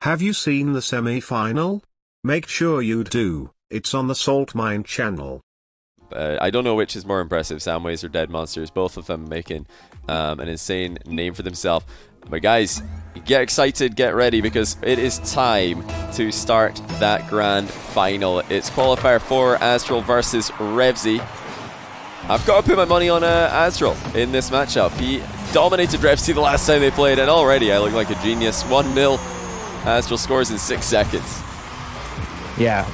Have you seen the semi-final? Make sure you do, it's on the Salt Mine channel. I don't know which is more impressive, Samways or Dead Monsters, both of them making an insane name for themselves. But guys, get excited, get ready, because it is time to start that grand final. It's Qualifier 4, AztraL versus Revezy. I've got to put my money on AztraL in this matchup. He dominated Revezy the last time they played, and already I look like a genius. 1-0, AztraL scores in 6 seconds. Yeah,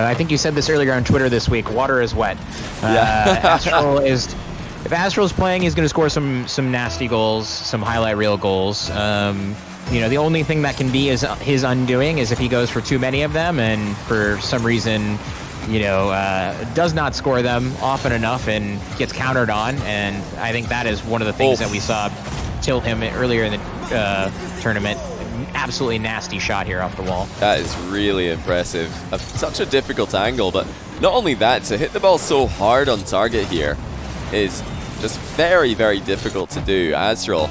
I think you said this earlier on Twitter this week. Water is wet. AztraL is... If AztraL's playing, he's going to score some nasty goals, some highlight reel goals. You know, the only thing that can be his undoing is if he goes for too many of them and for some reason, you know, does not score them often enough and gets countered on. And I think that is one of the things that we saw tilt him earlier in the tournament. Absolutely nasty shot here off the wall. That is really impressive. Such a difficult angle, but not only that, to hit the ball so hard on target here is just very, very difficult to do. AztraL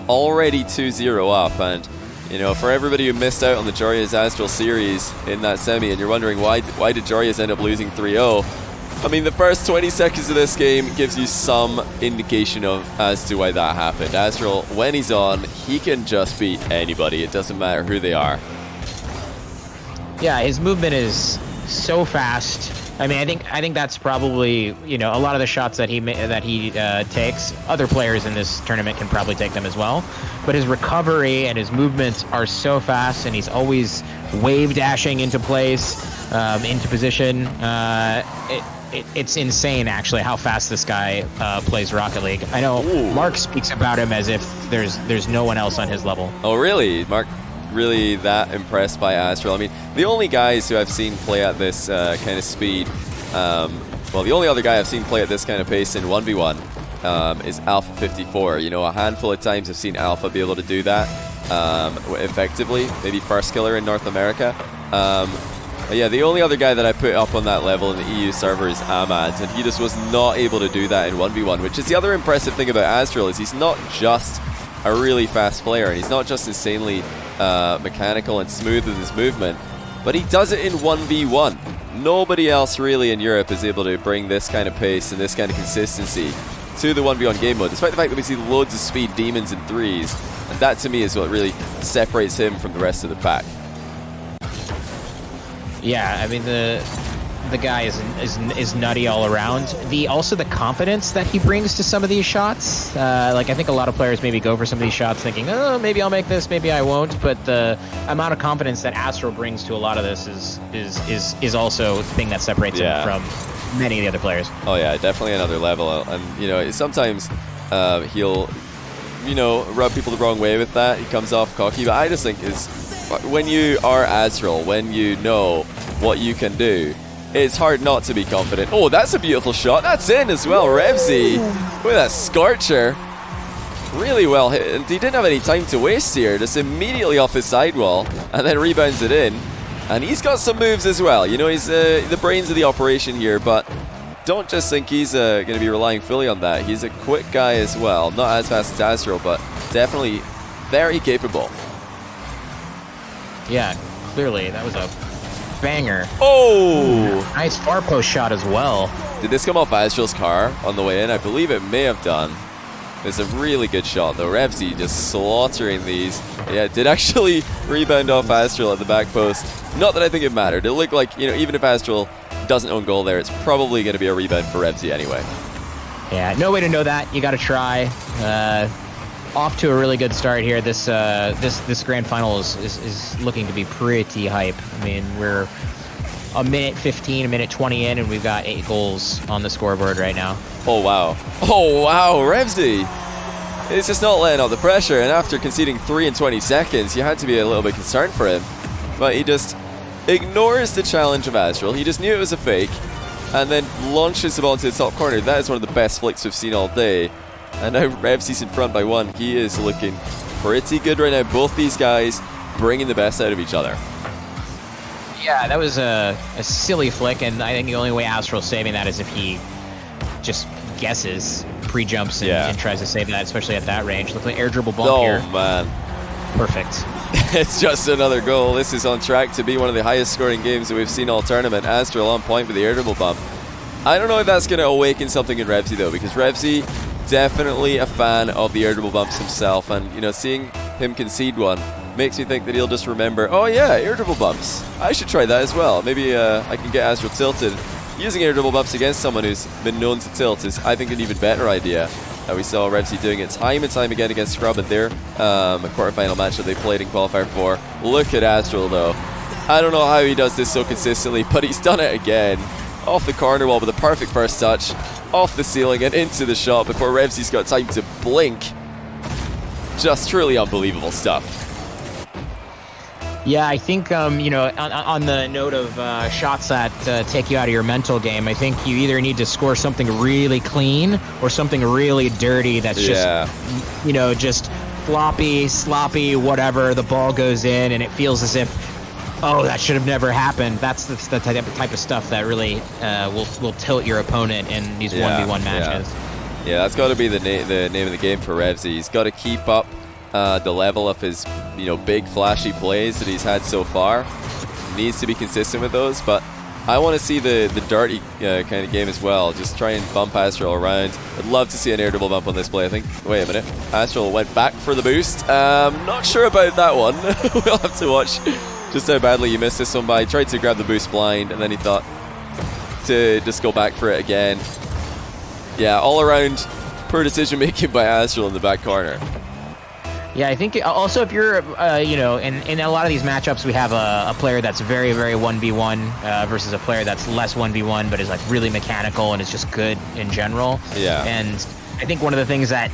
already 2-0 up, and you know, for everybody who missed out on the Joria's AztraL series in that semi, and you're wondering why did Joria's end up losing 3-0? I mean, the first 20 seconds of this game gives you some indication as to why that happened. AztraL, when he's on, he can just beat anybody. It doesn't matter who they are. Yeah, his movement is so fast. I mean, I think that's probably, you know, a lot of the shots that he takes. Other players in this tournament can probably take them as well. But his recovery and his movements are so fast, and he's always wave dashing into place, into position. It's insane, actually, how fast this guy plays Rocket League. I know Mark speaks about him as if there's no one else on his level. Oh, really? Mark really that impressed by AztraL? I mean, the only guys who I've seen play at this kind of speed, well, the only other guy I've seen play at this kind of pace in 1v1 is Alpha 54. You know, a handful of times I've seen Alpha be able to do that effectively. Maybe First Killer in North America. But yeah, the only other guy that I put up on that level in the EU server is Ahmad, and he just was not able to do that in 1v1, which is the other impressive thing about AztraL, is he's not just a really fast player, and he's not just insanely mechanical and smooth with his movement, but he does it in 1v1. Nobody else really in Europe is able to bring this kind of pace and this kind of consistency to the 1v1 game mode, despite the fact that we see loads of speed demons and threes, and that to me is what really separates him from the rest of the pack. Yeah, I mean, the guy is nutty all around. Also the confidence that he brings to some of these shots. Like, I think a lot of players maybe go for some of these shots thinking, oh, maybe I'll make this, maybe I won't. But the amount of confidence that AztraL brings to a lot of this is also the thing that separates him from many of the other players. Oh yeah, definitely another level. And you know, sometimes he'll, you know, rub people the wrong way with that. He comes off cocky, but I just think when you are AztraL, when you know what you can do, it's hard not to be confident. Oh, that's a beautiful shot. That's in as well. Revezy with a scorcher. Really well hit. And he didn't have any time to waste here. Just immediately off his sidewall and then rebounds it in. And he's got some moves as well. You know, he's the brains of the operation here, but don't just think he's going to be relying fully on that. He's a quick guy as well. Not as fast as AztraL, but definitely very capable. Yeah, clearly. That was a banger. Oh! Nice far post shot as well. Did this come off AztraL's car on the way in? I believe it may have done. It's a really good shot, though. Revezy just slaughtering these. Yeah, it did actually rebound off AztraL at the back post. Not that I think it mattered. It looked like, you know, even if AztraL doesn't own goal there, it's probably going to be a rebound for Revezy anyway. Yeah, no way to know that. You got to try. Off to a really good start here. This grand final is looking to be pretty hype. I mean, we're a minute 15, a minute 20 in, and we've got 8 goals on the scoreboard right now. Oh wow! Oh wow! Revezy, it's just not letting out the pressure. And after conceding 3 in 20 seconds, you had to be a little bit concerned for him. But he just ignores the challenge of AztraL. He just knew it was a fake, and then launches the ball into the top corner. That is one of the best flicks we've seen all day. And now Revezy's in front by 1. He is looking pretty good right now. Both these guys bringing the best out of each other. Yeah, that was a silly flick, and I think the only way AztraL's saving that is if he just guesses, pre-jumps, and tries to save that, especially at that range. Looks like air dribble bump here. Oh, man. Perfect. It's just another goal. This is on track to be one of the highest scoring games that we've seen all tournament. AztraL on point with the air dribble bump. I don't know if that's going to awaken something in Revezy though, because Revezy definitely a fan of the air dribble bumps himself, and you know, seeing him concede one makes me think that he'll just remember, oh yeah, air dribble bumps. I should try that as well. Maybe I can get AztraL tilted. Using air dribble bumps against someone who's been known to tilt is, I think, an even better idea. We saw Revezy doing it time and time again against Scrub in their quarterfinal match that they played in Qualifier 4. Look at AztraL though. I don't know how he does this so consistently, but he's done it again. Off the corner wall with a perfect first touch, off the ceiling and into the shot before Revezy's got time to blink. Just truly unbelievable stuff. Yeah, I think, you know, on the note of shots that take you out of your mental game, I think you either need to score something really clean or something really dirty that's just, you know, just floppy, sloppy, whatever. The ball goes in and it feels as if, oh, that should have never happened. That's the type of stuff that really will tilt your opponent in these 1v1 matches. Yeah, that's got to be the name of the game for Revezy. He's got to keep up the level of his, you know, big flashy plays that he's had so far. Needs to be consistent with those, but I want to see the dirty kind of game as well. Just try and bump AztraL around. I'd love to see an air dribble bump on this play, I think. Wait a minute. AztraL went back for the boost. Not sure about that one. We'll have to watch just how badly he missed this one by. He tried to grab the boost blind, and then he thought to just go back for it again. Yeah, all around poor decision making by AztraL in the back corner. Yeah, I think also if you're, you know, in a lot of these matchups, we have a player that's very, very 1v1 versus a player that's less 1v1, but is like really mechanical and is just good in general. Yeah. And I think one of the things that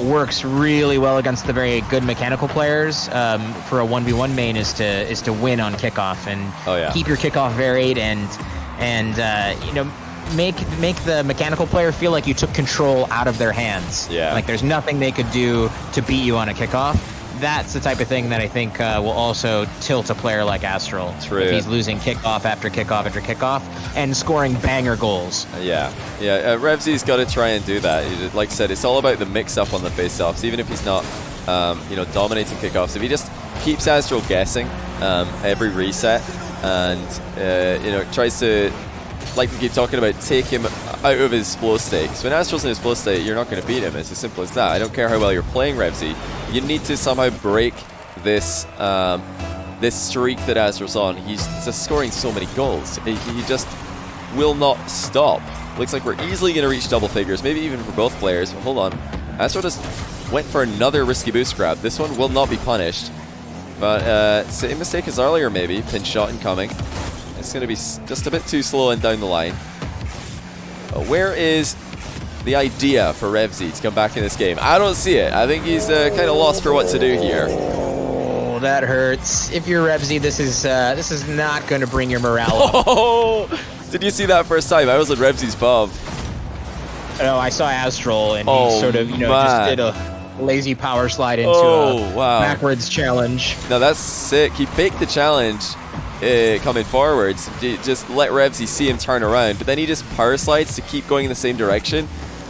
works really well against the very good mechanical players for a 1v1 main is to win on kickoff and keep your kickoff varied and you know, make the mechanical player feel like you took control out of their hands. Yeah. Like there's nothing they could do to beat you on a kickoff. That's the type of thing that I think will also tilt a player like AztraL. True. If he's losing kickoff after kickoff after kickoff and scoring banger goals. Revezy's got to try and do that. Like I said, it's all about the mix-up on the face-offs. Even if he's not, you know, dominating kickoffs, if he just keeps AztraL guessing every reset and you know, tries to, like we keep talking about, take him out of his flow state. So when AztraL's in his flow state, you're not going to beat him. It's as simple as that. I don't care how well you're playing Revezy. You need to somehow break this this streak that AztraL's on. He's just scoring so many goals. He just will not stop. Looks like we're easily going to reach double figures, maybe even for both players. Hold on. AztraL just went for another risky boost grab. This one will not be punished. But same mistake as earlier, maybe. Pin shot incoming. It's going to be just a bit too slow and down the line. But where is the idea for Revezy to come back in this game? I don't see it. I think he's kind of lost for what to do here. Oh, that hurts. If you're Revezy, this is not going to bring your morale up. Oh, did you see that first time? I was at Revezy's pub. No, I saw AztraL, and he sort of, you know, just did a lazy power slide into a backwards challenge. No, that's sick. He faked the challenge coming forwards. Just let Revezy see him turn around, but then he just power slides to keep going in the same direction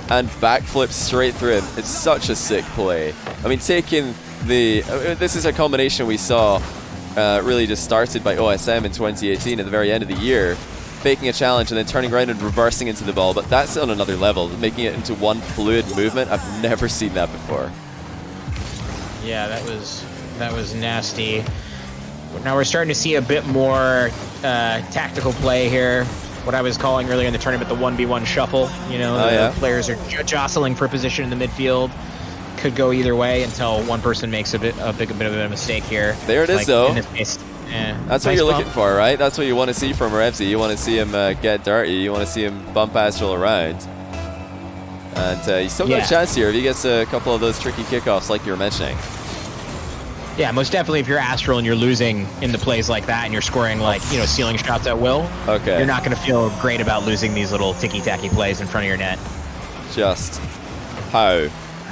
and backflips straight through him. It's such a sick play. I mean, taking the this is a combination we saw really just started by OSM in 2018 at the very end of the year, faking a challenge and then turning around and reversing into the ball. But that's on another level, making it into one fluid movement. I've never seen that before. Yeah, that was nasty. Now we're starting to see a bit more tactical play here. What I was calling earlier in the tournament the 1v1 shuffle. You know, the players are jostling for position in the midfield. Could go either way until one person makes a bit of a mistake here. There it is, though. In this case, that's what you're looking for, right? That's what you want to see from Revezy. You want to see him get dirty. You want to see him bump AztraL around. And he's still got a chance here if he gets a couple of those tricky kickoffs like you were mentioning. Yeah, most definitely if you're AztraL and you're losing in the plays like that and you're scoring, like, you know, ceiling shots at will, you're not going to feel great about losing these little ticky-tacky plays in front of your net. Just how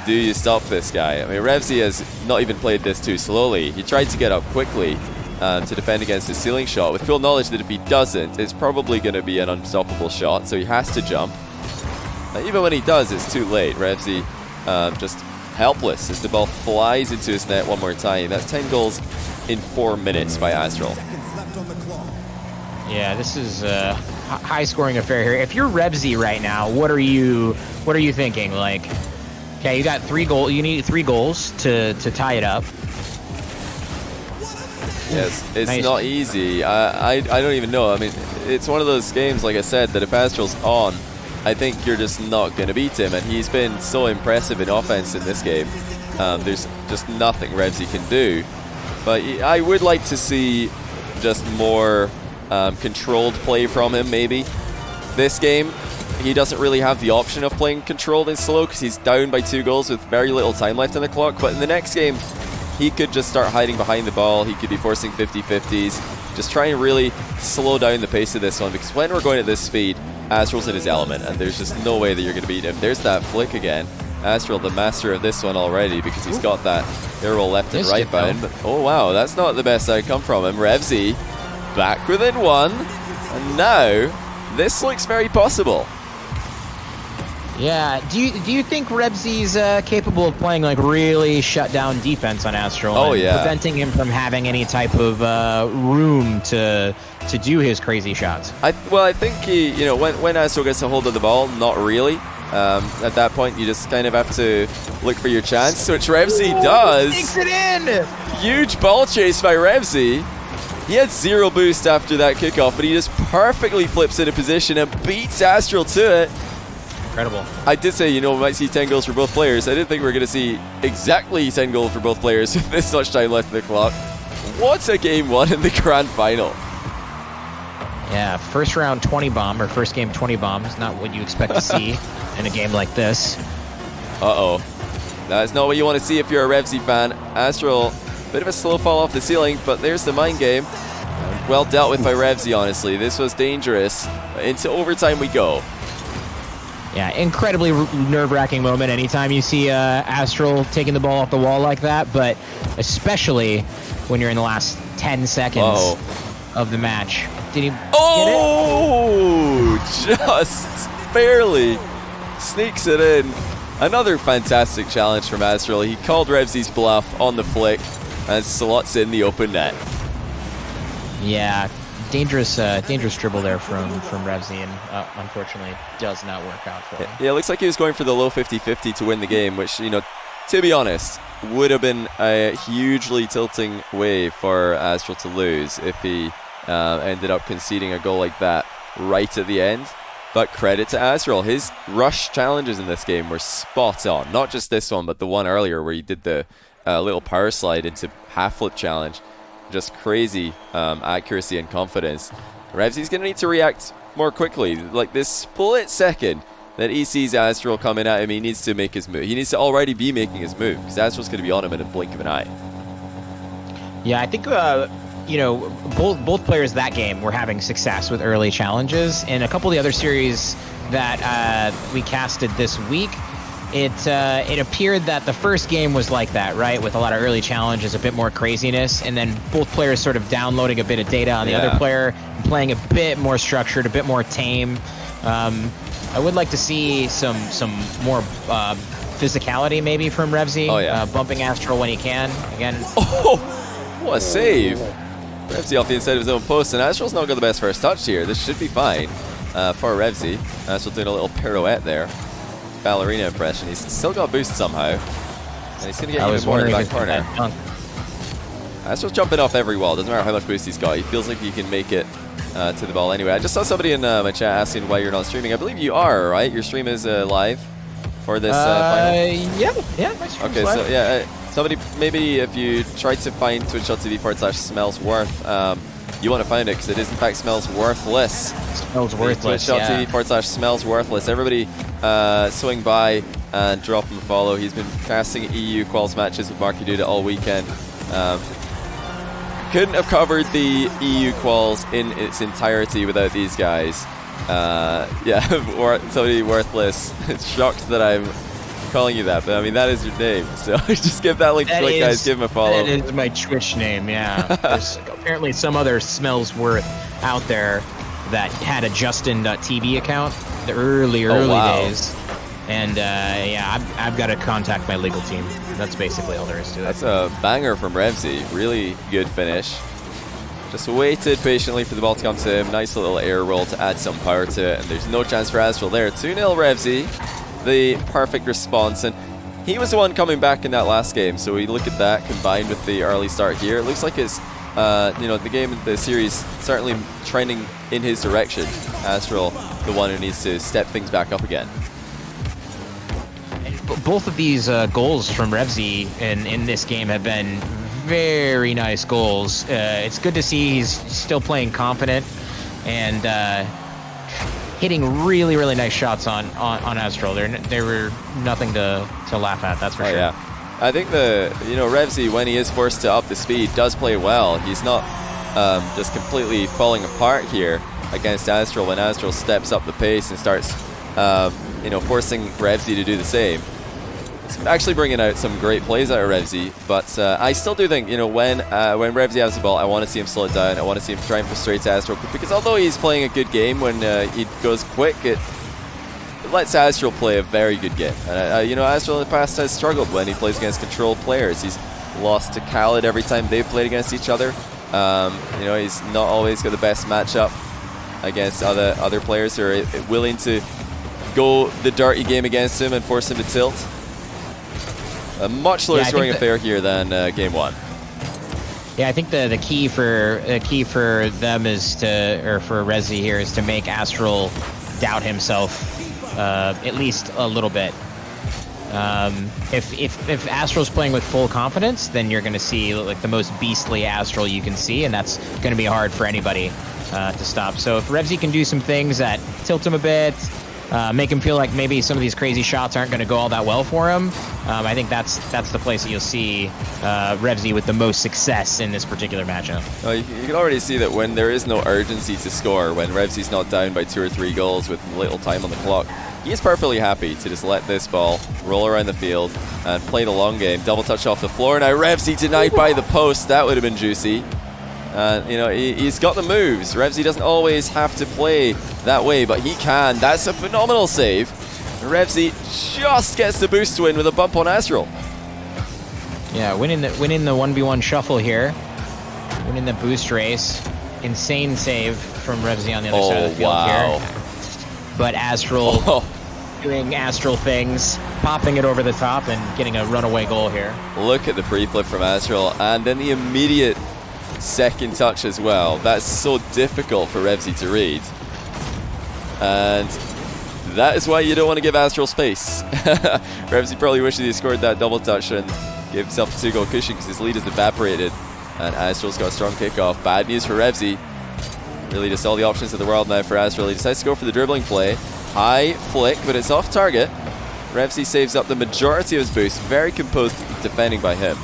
do you stop this guy? I mean, Revezy has not even played this too slowly. He tried to get up quickly to defend against his ceiling shot with full knowledge that if he doesn't, it's probably going to be an unstoppable shot, so he has to jump. Even when he does, it's too late. Revezy just helpless as the ball flies into his net one more time. That's 10 goals in 4 minutes by AztraL. Yeah, this is a high-scoring affair here. If you're Revezy right now, what are you thinking? Like, okay, you got 3 goals. You need 3 goals to tie it up. Yes, it's nice. not easy. I don't even know. I mean, it's one of those games, like I said, that if AztraL's on, I think you're just not going to beat him. And he's been so impressive in offense in this game. There's just nothing Revezy can do. But I would like to see just more controlled play from him, maybe. This game, he doesn't really have the option of playing controlled and slow because he's down by 2 goals with very little time left on the clock. But in the next game, he could just start hiding behind the ball. He could be forcing 50-50s. Just try and really slow down the pace of this one, because when we're going at this speed, AztraL's in his element, and there's just no way that you're going to beat him. There's that flick again. AztraL, the master of this one already, because he's got that air roll left and right bound. But, oh wow, that's not the best outcome from him. Revezy back within 1, and now this looks very possible. Yeah, do you think Revezy's capable of playing like really shut down defense on AztraL? Oh yeah, preventing him from having any type of room to do his crazy shots. I think he, when AztraL gets a hold of the ball, not really. At that point, you just kind of have to look for your chance, which Revezy does. Takes it in. Huge ball chase by Revezy. He had 0 boost after that kickoff, but he just perfectly flips into position and beats AztraL to it. Incredible. I did say, we might see 10 goals for both players. I didn't think we were going to see exactly 10 goals for both players with this much time left in the clock. What a game 1 in the grand final. Yeah, first round 20 bomb, or first game 20 bomb is not what you expect to see in a game like this. Uh-oh. That's not what you want to see if you're a Revezy fan. AztraL, bit of a slow fall off the ceiling, but there's the mind game. Well dealt with by Revezy, honestly. This was dangerous. Into overtime we go. Yeah, incredibly nerve-wracking moment anytime you see AztraL taking the ball off the wall like that, but especially when you're in the last 10 seconds of the match. Did he get it? Just barely sneaks it in. Another fantastic challenge from AztraL. He called Revezy's bluff on the flick and slots in the open net. Yeah, dangerous dribble there from Revezy, and unfortunately does not work out for him. Yeah, it looks like he was going for the low 50-50 to win the game, which, to be honest, would have been a hugely tilting way for AztraL to lose if he ended up conceding a goal like that right at the end. But credit to AztraL. His rush challenges in this game were spot on. Not just this one, but the one earlier where he did the little power slide into half flip challenge. Just crazy accuracy and confidence. Revezy's going to need to react more quickly. Like this split second that he sees AztraL coming at him, he needs to make his move. He needs to already be making his move, because AztraL's going to be on him in a blink of an eye. Yeah, I think both players that game were having success with early challenges. In a couple of the other series that we casted this week, it appeared that the first game was like that, right? With a lot of early challenges, a bit more craziness, and then both players sort of downloading a bit of data on the other player, and playing a bit more structured, a bit more tame. I would like to see some more physicality maybe from Revezy, bumping AztraL when he can. Again, what a save! Revezy off the inside of his own post, and AztraL's not got the best first touch here. This should be fine for Revezy. AztraL doing a little pirouette there. Ballerina impression. He's still got boost somehow. And he's going to get even more in the back corner. AztraL's jumping off every wall. Doesn't matter how much boost he's got. He feels like he can make it to the ball anyway. I just saw somebody in my chat asking why you're not streaming. I believe you are, right? Your stream is live for this final? Yeah, my stream's okay, live. so yeah, somebody, maybe if you tried to find twitch.tv/smellsworth, you want to find it, because it is in fact Smellsworthless. Smellsworthless, Twitch.tv/Smellsworthless. Everybody swing by and drop him a follow. He's been casting EU quals matches with Marky Duda all weekend. Couldn't have covered the EU quals in its entirety without these guys. Somebody worthless. It's shocked that I'm calling you that, but I mean, that is your name, so just give that link a click, guys. Give him a follow. That is my Twitch name, yeah. There's apparently some other Smellsworth out there that had a Justin.tv account the early days. And yeah, I've got to contact my legal team. That's basically all there is to it. That's a banger from Revezy. Really good finish. Just waited patiently for the ball to come to him. Nice little air roll to add some power to it. And there's no chance for AztraL there. 2-0 Revezy. The perfect response. And he was the one coming back in that last game. So we look at that combined with the early start here. It looks like it's, you know, the game, the series certainly trending in his direction. AztraL, the one who needs to step things back up again. Both of these goals from Revezy in this game have been very nice goals. It's good to see he's still playing confident and hitting really, really nice shots on AztraL. They were nothing to laugh at, that's for sure. Yeah. I think Revezy, when he is forced to up the speed, does play well. He's not just completely falling apart here against AztraL when AztraL steps up the pace and starts forcing Revezy to do the same. It's actually bringing out some great plays out of Revezy, but I still do think, when Revezy has the ball, I want to see him slow it down. I want to see him try and frustrate AztraL, because although he's playing a good game when he goes quick, it lets AztraL play a very good game. And AztraL in the past has struggled when he plays against controlled players. He's lost to Khaled every time they've played against each other. He's not always got the best matchup against other players who are willing to go the dirty game against him and force him to tilt. A much lower scoring affair here than game one. Yeah, I think the key for them is for Revezy here is to make AztraL doubt himself at least a little bit. If AztraL's playing with full confidence, then you're going to see like the most beastly AztraL you can see, and that's going to be hard for anybody to stop. So if Revezy can do some things that tilt him a bit, make him feel like maybe some of these crazy shots aren't going to go all that well for him, I think that's the place that you'll see Revezy with the most success in this particular matchup. Well, you can already see that when there is no urgency to score, when Revezy's not down by 2 or 3 goals with little time on the clock, he is perfectly happy to just let this ball roll around the field and play the long game. Double touch off the floor. Now Revezy denied by the post. That would have been juicy. He's got the moves. Revezy doesn't always have to play that way, but he can. That's a phenomenal save. Revezy just gets the boost win with a bump on AztraL. Yeah, winning the 1v1 shuffle here, winning the boost race. Insane save from Revezy on the other side of the field here. But AztraL doing AztraL things, popping it over the top and getting a runaway goal here. Look at the pre-flip from AztraL, and then the immediate second touch as well. That's so difficult for Revezy to read. And that is why you don't want to give AztraL space. Revezy probably wishes he scored that double touch and gave himself a 2-goal cushion because his lead has evaporated. And AztraL's got a strong kickoff. Bad news for Revezy. Really just all the options in the world now for AztraL. He decides to go for the dribbling play. High flick, but it's off target. Revezy saves up the majority of his boost. Very composed defending by him.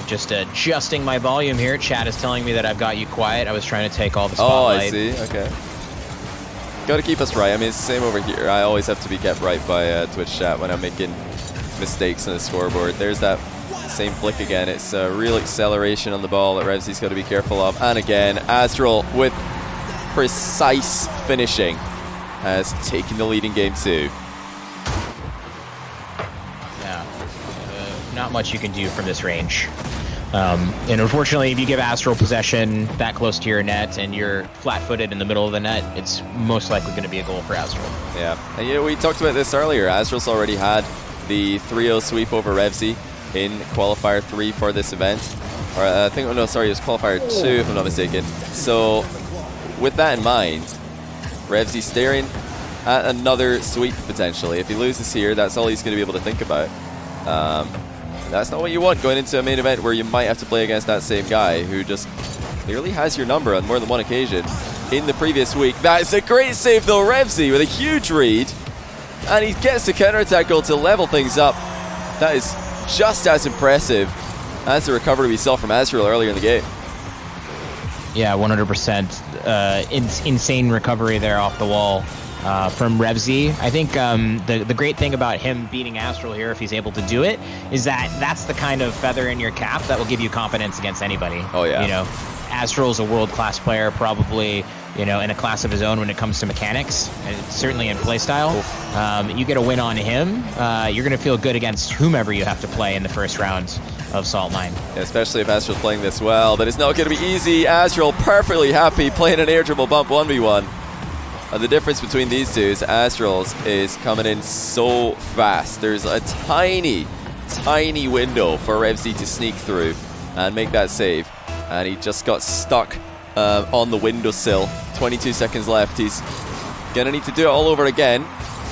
Just adjusting my volume here. Chat is telling me that I've got you quiet. I was trying to take all the spotlight. Oh, I see. Okay. Got to keep us right. I mean, it's the same over here. I always have to be kept right by Twitch chat when I'm making mistakes on the scoreboard. There's that same flick again. It's a real acceleration on the ball that Revezy's got to be careful of. And again, AztraL with precise finishing has taken the lead in game 2. Yeah, not much you can do from this range. And unfortunately, if you give AztraL possession that close to your net and you're flat-footed in the middle of the net, it's most likely going to be a goal for AztraL. Yeah, and we talked about this earlier. AztraL's already had the 3-0 sweep over Revezy in Qualifier 3 for this event. Or I think, it was Qualifier 2 if I'm not mistaken. So with that in mind, Revezy staring at another sweep potentially. If he loses here, that's all he's going to be able to think about. That's not what you want going into a main event where you might have to play against that same guy who just clearly has your number on more than one occasion in the previous week. That's a great save though, Revezy with a huge read. And he gets the counter-attack goal to level things up. That is just as impressive as the recovery we saw from AztraL earlier in the game. Yeah, 100%. Insane recovery there off the wall from Revezy. I think the great thing about him beating AztraL here, if he's able to do it, is that that's the kind of feather in your cap that will give you confidence against anybody. Oh, yeah. AztraL's a world-class player, probably you know, in a class of his own when it comes to mechanics, and certainly in playstyle. You get a win on him, you're going to feel good against whomever you have to play in the first round of Salt Mine. Yeah, especially if AztraL's playing this well, but it's not going to be easy. AztraL perfectly happy playing an air dribble bump 1v1. And the difference between these two is AztraL's is coming in so fast. There's a tiny window for Revezy to sneak through and make that save. And he just got stuck on the windowsill. 22 seconds left. He's going to need to do it all over again.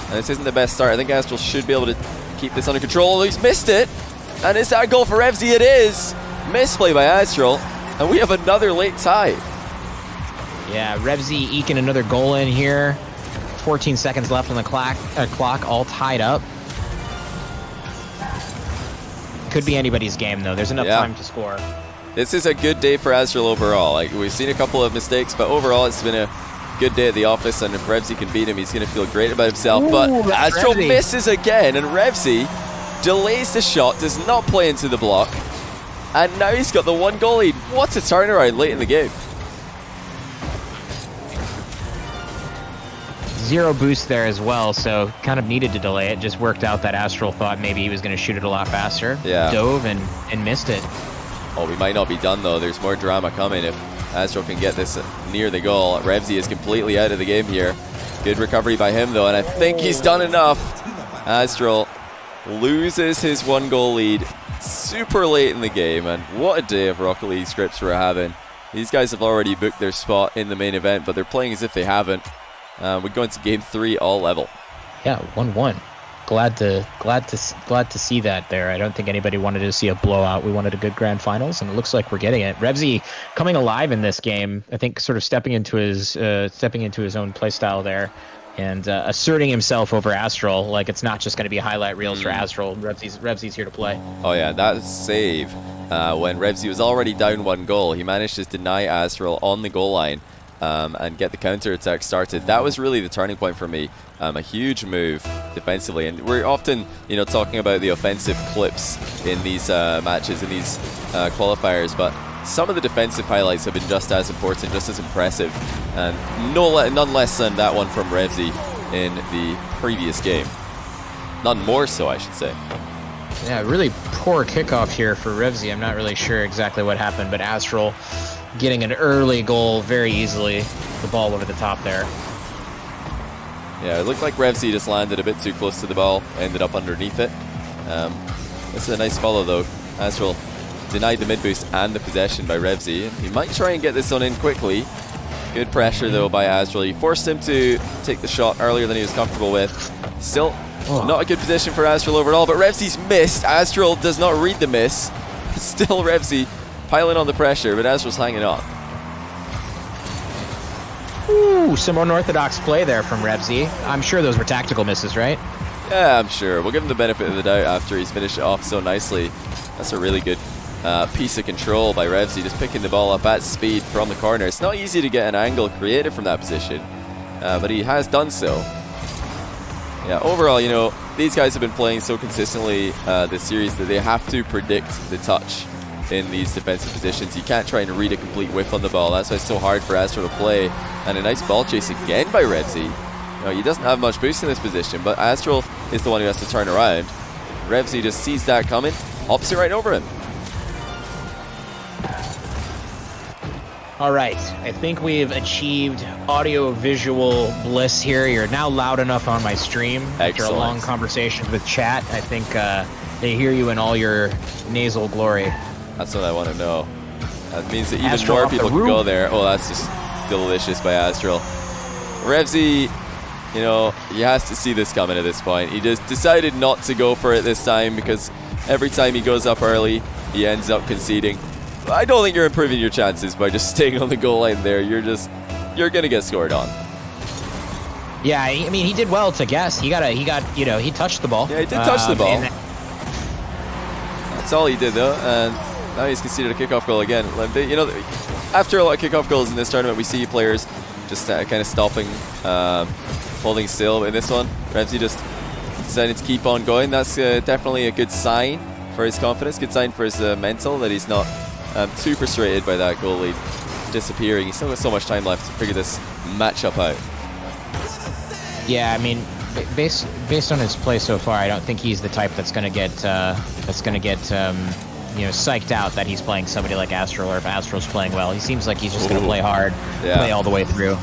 And this isn't the best start. I think AztraL should be able to keep this under control. He's missed it. And is that a goal for Revezy? It is. Misplay by AztraL. And we have another late tie. Yeah, Revezy eking another goal in here. 14 seconds left on the clock, all tied up. Could be anybody's game, though. There's enough time to score. This is a good day for AztraL overall. Like, we've seen a couple of mistakes, but overall it's been a good day at the office, and if Revezy can beat him, he's going to feel great about himself. But AztraL misses again, and Revezy delays the shot, does not play into the block, and now he's got the 1 goal lead. What a turnaround late in the game. 0 boost there as well, so kind of needed to delay it. Just worked out that AztraL thought maybe he was going to shoot it a lot faster. Yeah. Dove and missed it. Oh, we might not be done, though. There's more drama coming if AztraL can get this near the goal. Revezy is completely out of the game here. Good recovery by him, though, and I think he's done enough. AztraL loses his 1 goal lead super late in the game, and what a day of Rocket League scripts we're having. These guys have already booked their spot in the main event, but they're playing as if they haven't. We go into game 3 all level. Yeah, 1-1. Glad to see that there. I don't think anybody wanted to see a blowout. We wanted a good grand finals, and it looks like we're getting it. Revezy coming alive in this game. I think sort of stepping into his own play style there, and asserting himself over AztraL. Like, it's not just going to be highlight reels for AztraL. Revezy's here to play. Oh yeah, that save when Revezy was already down 1 goal. He managed to deny AztraL on the goal line. And get the counter-attack started. That was really the turning point for me. A huge move defensively, and we're often, you know, talking about the offensive clips in these matches, in these qualifiers, but some of the defensive highlights have been just as important, just as impressive, and none less than that one from Revezy in the previous game. None more so, I should say. Yeah, really poor kickoff here for Revezy. I'm not really sure exactly what happened, but AztraL getting an early goal very easily. The ball over the top there. Yeah, it looked like Revezy just landed a bit too close to the ball, ended up underneath it. This is a nice follow, though. AztraL denied the mid boost and the possession by Revezy. He might try and get this one in quickly. Good pressure, though, by AztraL. He forced him to take the shot earlier than he was comfortable with. Still not a good position for AztraL overall, but Revezy's missed. AztraL does not read the miss. Still Revezy piling on the pressure, but AztraL's hanging on. Ooh, some unorthodox play there from Revezy. I'm sure those were tactical misses, right? Yeah, I'm sure. We'll give him the benefit of the doubt after he's finished it off so nicely. That's a really good piece of control by Revezy, just picking the ball up at speed from the corner. It's not easy to get an angle created from that position, but he has done so. Yeah, overall, you know, these guys have been playing so consistently this series that they have to predict the touch in these defensive positions. You can't try and read a complete whiff on the ball. That's why it's so hard for AztraL to play. And a nice ball chase again by Revezy. You know, he doesn't have much boost in this position, but AztraL is the one who has to turn around. Revezy just sees that coming, hops it right over him. All right, I think we've achieved audio-visual bliss here. You're now loud enough on my stream. After a long conversation with chat, I think they hear you in all your nasal glory. That's what I want to know. That means that even more people can go there. Oh, that's just delicious by AztraL. Revezy, you know, he has to see this coming at this point. He just decided not to go for it this time because every time he goes up early, he ends up conceding. I don't think you're improving your chances by just staying on the goal line there. You're gonna get scored on. Yeah, I mean, he did well to guess. He you know, he touched the ball. Yeah, he did touch the ball. That's all he did, though, and now he's conceded a kickoff goal again. You know, after a lot of kickoff goals in this tournament, we see players just kind of stopping, holding still. In this one, Revezy just decided to keep on going. That's definitely a good sign for his confidence, good sign for his mental, that he's not too frustrated by that goal lead disappearing. He's still got so much time left to figure this matchup out. Yeah, I mean, based on his play so far, I don't think he's the type that's gonna get you know, psyched out that he's playing somebody like AztraL, or if AztraL's playing well. He seems like he's just gonna play hard, play all the way through.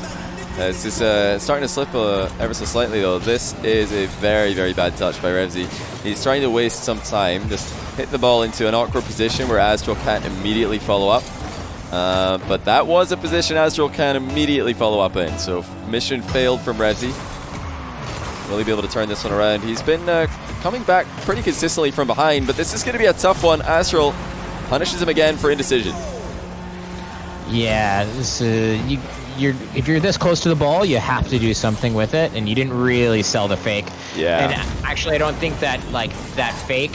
It's just starting to slip ever so slightly though. This is a very, very bad touch by Revezy. He's trying to waste some time, just hit the ball into an awkward position where AztraL can't immediately follow up. But that was a position AztraL can immediately follow up in, so mission failed from Revezy. Will he be able to turn this one around? He's been coming back pretty consistently from behind, but this is going to be a tough one. AztraL punishes him again for indecision. Yeah, this, if you're this close to the ball, you have to do something with it, and you didn't really sell the fake. Yeah. And actually, I don't think that that fake.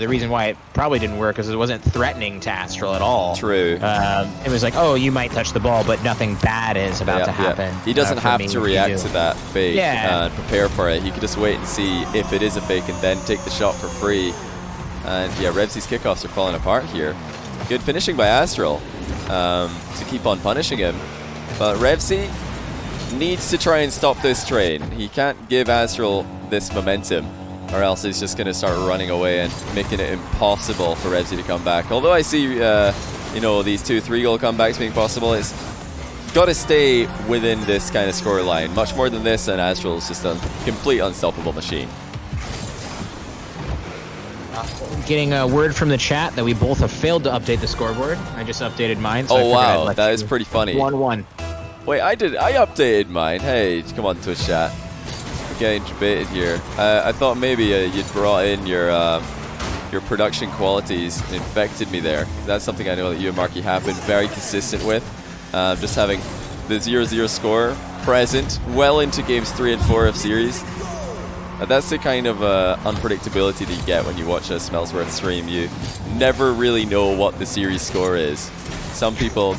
The reason why it probably didn't work is it wasn't threatening to AztraL at all. True. It was like, oh, you might touch the ball, but nothing bad is about to happen. He doesn't have to react to that fake and prepare for it. He could just wait and see if it is a fake and then take the shot for free. And yeah, Revezy's kickoffs are falling apart here. Good finishing by AztraL to keep on punishing him. But Revezy needs to try and stop this train. He can't give AztraL this momentum, or else he's just going to start running away and making it impossible for Revezy to come back. Although I see, you know, these 2-3 goal comebacks being possible, it's got to stay within this kind of score line. Much more than this, and AztraL is just a complete unstoppable machine. Getting a word from the chat that we both have failed to update the scoreboard. I just updated mine. So oh wow, that is pretty funny. 1-1. Wait, I updated mine. Hey, come on, Twitch chat. We're getting debated here. I thought maybe you'd brought in your production qualities and infected me there. That's something I know that you and Marky have been very consistent with. Just having the 0-0 score present well into games 3 and 4 of series. That's the kind of unpredictability that you get when you watch a Smellsworth stream. You never really know what the series score is. Some people,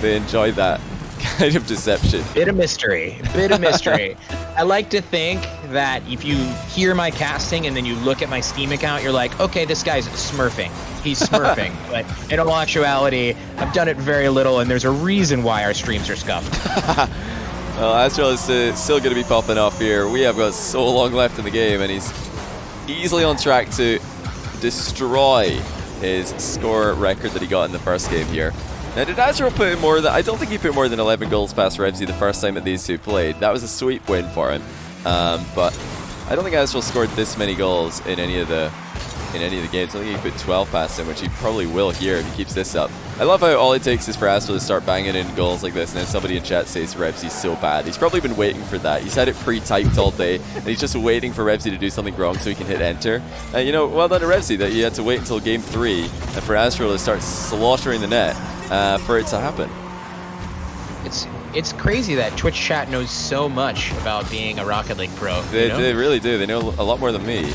they enjoy that kind of deception. Bit of mystery. Bit of mystery. I like to think that if you hear my casting and then you look at my Steam account, you're like, okay, this guy's smurfing. He's smurfing. But in all actuality, I've done it very little, and there's a reason why our streams are scuffed. Well, AztraL is still going to be popping off here. We have got so long left in the game, and he's easily on track to destroy his score record that he got in the first game here. Now, did AztraL put in more than... I don't think he put more than 11 goals past Revezy the first time that these two played. That was a sweet win for him. But I don't think AztraL scored this many goals in any of the games. I think he put 12 past him, which he probably will here if he keeps this up. I love how all it takes is for AztraL to start banging in goals like this, and then somebody in chat says Revezy's so bad. He's probably been waiting for that. He's had it pre-typed all day, and he's just waiting for Revezy to do something wrong so he can hit enter. And you know, well done to Revezy that you had to wait until game 3 and for AztraL to start slaughtering the net for it to happen. It's crazy that Twitch chat knows so much about being a Rocket League pro. They really do. They know a lot more than me.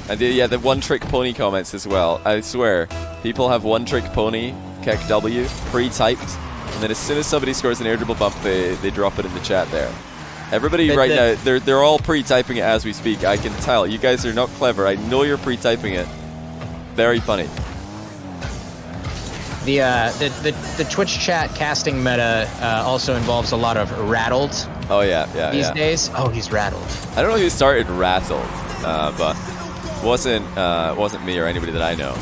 And the one-trick pony comments as well. I swear, people have one-trick pony, Keck W, pre-typed, and then as soon as somebody scores an air dribble bump, they drop it in the chat there. Everybody now, they're all pre-typing it as we speak. I can tell. You guys are not clever. I know you're pre-typing it. Very funny. The Twitch chat casting meta also involves a lot of rattled. Oh yeah, these days. Oh, he's rattled. I don't know who started rattled, but wasn't me or anybody that I know.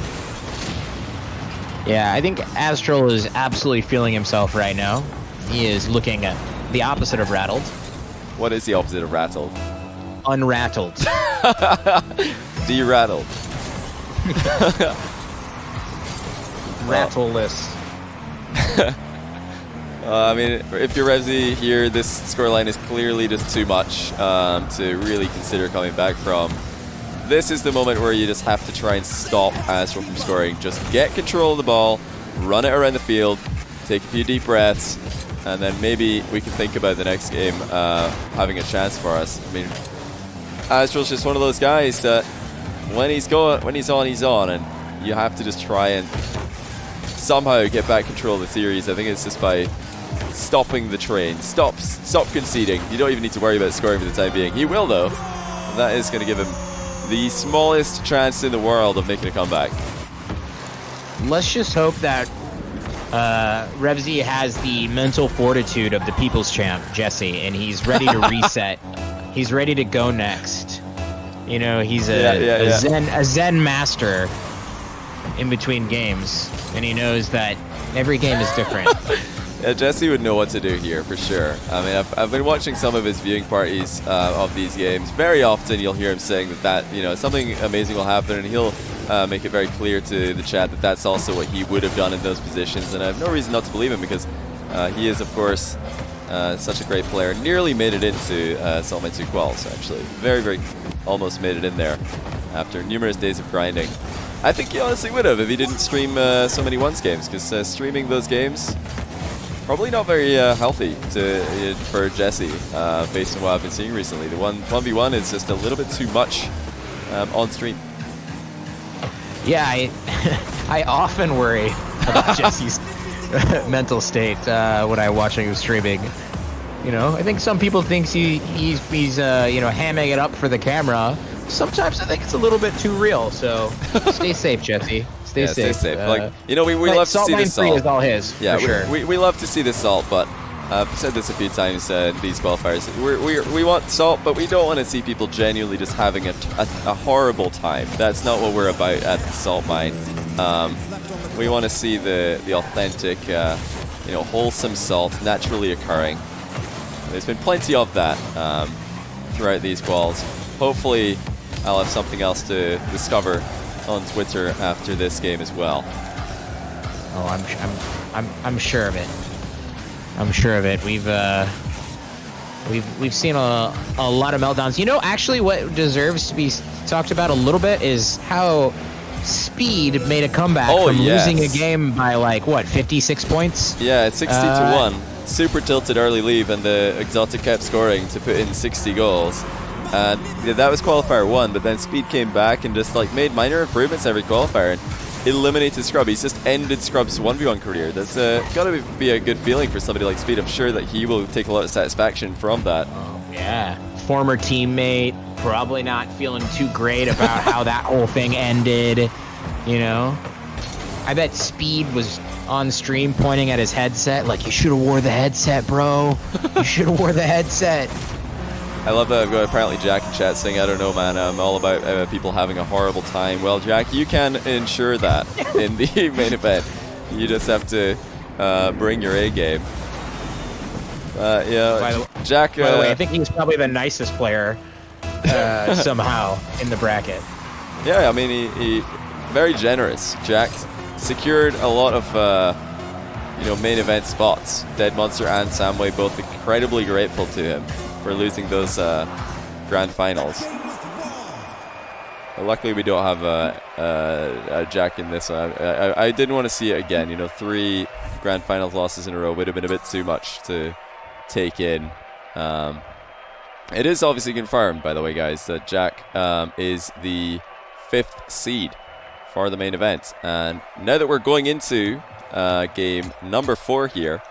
Yeah, I think AztraL is absolutely feeling himself right now. He is looking at the opposite of rattled. What is the opposite of rattled? Unrattled. De-rattled. Rattleless. I mean, if you're Revezy here, this scoreline is clearly just too much to really consider coming back from. This is the moment where you just have to try and stop AztraL from scoring. Just get control of the ball, run it around the field, take a few deep breaths, and then maybe we can think about the next game having a chance for us. I mean, AztraL's just one of those guys that when he's on, he's on, and you have to just try and somehow get back control of the series. I think it's just by stopping the train. Stop conceding. You don't even need to worry about scoring for the time being. He will though, and that is going to give him the smallest chance in the world of making a comeback. Let's just hope that Revezy has the mental fortitude of the people's champ, Jesse, and he's ready to reset. He's ready to go next. You know, he's a Zen master in between games, and he knows that every game is different. Yeah, Jesse would know what to do here for sure. I mean, I've been watching some of his viewing parties of these games. Very often you'll hear him saying that you know, something amazing will happen, and he'll make it very clear to the chat that that's also what he would have done in those positions. And I have no reason not to believe him, because he is, of course, such a great player. Nearly made it into Salt Mine 2 quals, actually. Very, very almost made it in there after numerous days of grinding. I think he honestly would have if he didn't stream so many ones games, because streaming those games, probably not very healthy for Jesse, based on what I've been seeing recently. The 1v1 is just a little bit too much on stream. Yeah, I often worry about Jesse's mental state when I'm watching him streaming. You know, I think some people think he's you know, hamming it up for the camera. Sometimes I think it's a little bit too real. So stay safe, Jesse. Stay safe. Like, you know, we love to see this salt. Is all his. Yeah, for sure. we love to see this salt, but I've said this a few times in these qualifiers. We want salt, but we don't want to see people genuinely just having a horrible time. That's not what we're about at the salt mine. We want to see the authentic, you know, wholesome salt naturally occurring. There's been plenty of that throughout these quals. Hopefully, I'll have something else to discover on Twitter after this game as well. Oh, I'm sure of it. I'm sure of it. We've seen a lot of meltdowns. You know, actually, what deserves to be talked about a little bit is how Speed made a comeback from losing a game by like what, 56 points? Yeah, it's 60-1. Super tilted early leave, and the Exotic kept scoring to put in 60 goals. And yeah, that was qualifier 1, but then Speed came back and just like made minor improvements every qualifier and eliminated Scrub. He's just ended Scrub's 1v1 career. That's gotta be a good feeling for somebody like Speed. I'm sure that he will take a lot of satisfaction from that. Oh, yeah. Former teammate, probably not feeling too great about how that whole thing ended, you know? I bet Speed was on stream pointing at his headset like, you should have wore the headset, bro. You should have wore the headset. I love that I've got apparently Jack in chat saying, I don't know, man, I'm all about people having a horrible time. Well, Jack, you can ensure that in the main event. You just have to bring your A game. Yeah, Jack. By the way, I think he's probably the nicest player somehow in the bracket. Yeah, I mean, he very generous. Jack secured a lot of you know, main event spots. Dead Monster and Samway both incredibly grateful to him for losing those grand finals. Luckily, we don't have a Jack in this one. I didn't want to see it again. You know, 3 grand finals losses in a row would have been a bit too much to take in. It is obviously confirmed, by the way, guys, that Jack is the 5th seed for the main event. And now that we're going into game number 4 here,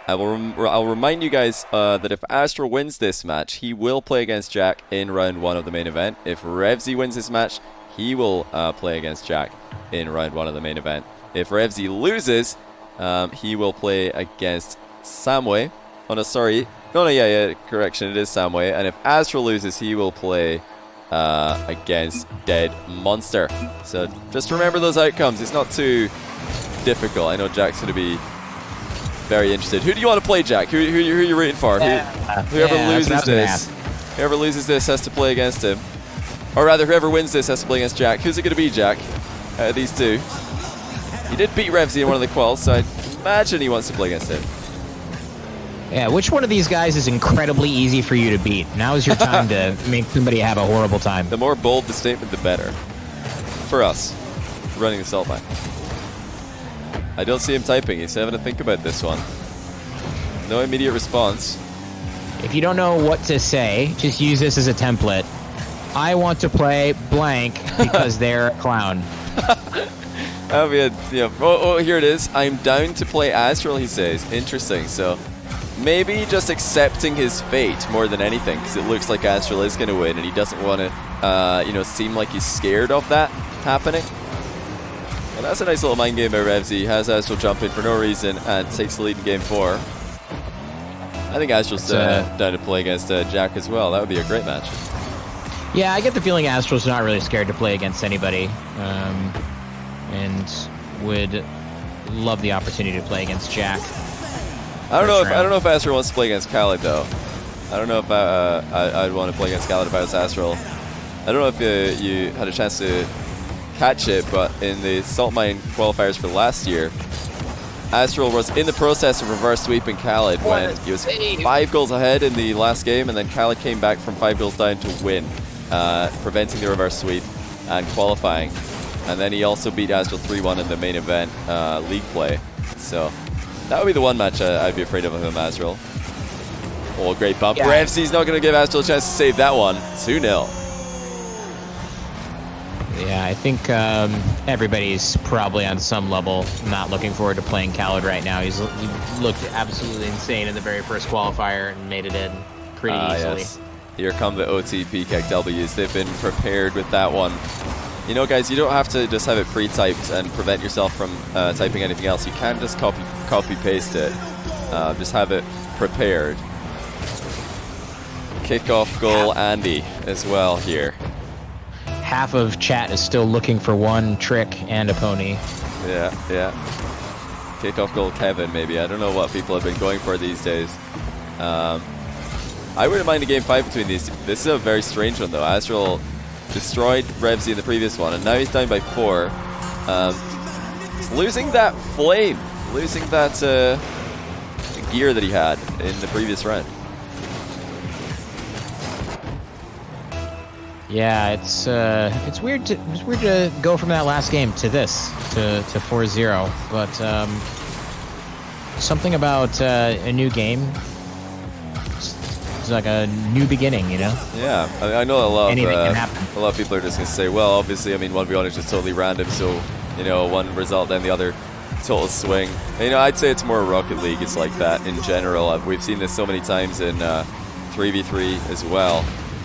I'll remind you guys that if AztraL wins this match, he will play against Jack in round 1 of the main event. If Revezy wins this match, he will play against Jack in round 1 of the main event. If Revezy loses, he will play against Samway. Oh no, sorry. No, yeah, correction, it is Samway. And if AztraL loses, he will play against Dead Monster. So just remember those outcomes. It's not too difficult. I know Jack's going to be very interested. Who do you want to play, Jack? Who are you rooting for? Whoever loses this has to play against him. Or rather, whoever wins this has to play against Jack. Who's it going to be, Jack? These two. He did beat Revezy in one of the quals, so I imagine he wants to play against him. Yeah, which one of these guys is incredibly easy for you to beat? Now is your time to make somebody have a horrible time. The more bold the statement, the better. For us, running the salt mine. I don't see him typing. He's having to think about this one. No immediate response. If you don't know what to say, just use this as a template. I want to play blank because they're a clown. Oh, here it is. I'm down to play AztraL, he says. Interesting. So maybe just accepting his fate more than anything, because it looks like AztraL is going to win, and he doesn't want to, seem like he's scared of that happening. Well, that's a nice little mind game by Revezy. Has AztraL jump in for no reason and takes the lead in game 4. I think AztraL's down to play against Jack as well. That would be a great match. Yeah, I get the feeling AztraL's not really scared to play against anybody, and would love the opportunity to play against Jack. I don't know if AztraL wants to play against Khaled though. I don't know if I'd want to play against Khaled if I was AztraL. I don't know if you had a chance to catch it, but in the Salt Mine qualifiers for last year, AztraL was in the process of reverse sweeping Khaled when he was 5 goals ahead in the last game, and then Khaled came back from 5 goals down to win, preventing the reverse sweep and qualifying. And then he also beat AztraL 3-1 in the main event league play. So that would be the one match I'd be afraid of him, AztraL. Oh, great bump. Yeah. Revezy's not going to give AztraL a chance to save that one. 2-0. Yeah, I think everybody's probably on some level not looking forward to playing Khaled right now. He looked absolutely insane in the very first qualifier and made it in pretty easily. Yes. Here come the OTP KEKWs. They've been prepared with that one. You know, guys, you don't have to just have it pre-typed and prevent yourself from typing anything else. You can just copy-paste it. Just have it prepared. Kickoff goal, Andy, as well here. Half of chat is still looking for one trick and a pony. Yeah. Kickoff goal, Kevin, maybe. I don't know what people have been going for these days. I wouldn't mind a game 5 between these two. This is a very strange one, though. AztraL destroyed Revezy in the previous one, and now he's down by 4. He's losing that flame, losing that gear that he had in the previous round. Yeah, it's weird to go from that last game to this to 4-0, but something about a new game. It's like a new beginning, you know? Yeah, I know a lot can happen. A lot of people are just going to say, well, obviously, I mean, 1v1 is just totally random, so, you know, one result, then the other, total swing. And, you know, I'd say it's more Rocket League. It's like that in general. We've seen this so many times in 3v3 as well,